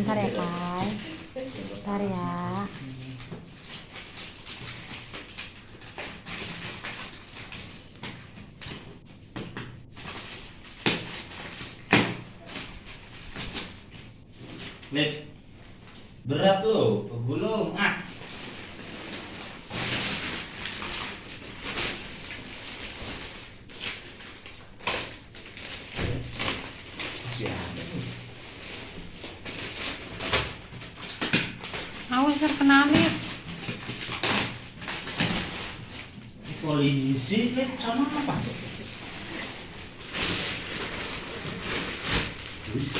Bentar ya, Kai. Bentar ya. Liv, berat lo, kegulung. Masih ada nih. Awas terkena Liv. Polisi, Liv, sama apa? Wis.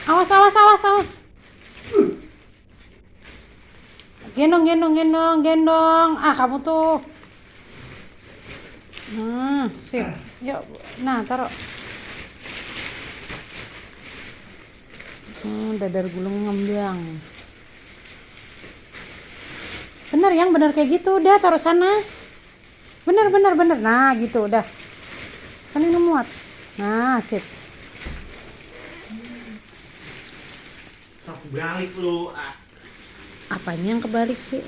Awas, awas, awas, awas. Gendong, gendong, gendong, gendong. Kamu tuh. Sip. Yuk, nah taruh. Dadar gulung ngembang. Bener yang bener kayak gitu. Udah taruh sana. Bener, bener, bener. Nah gitu udah. Kan ini muat. Nah sip. Sapu balik lu. Apanya yang kebalik sih?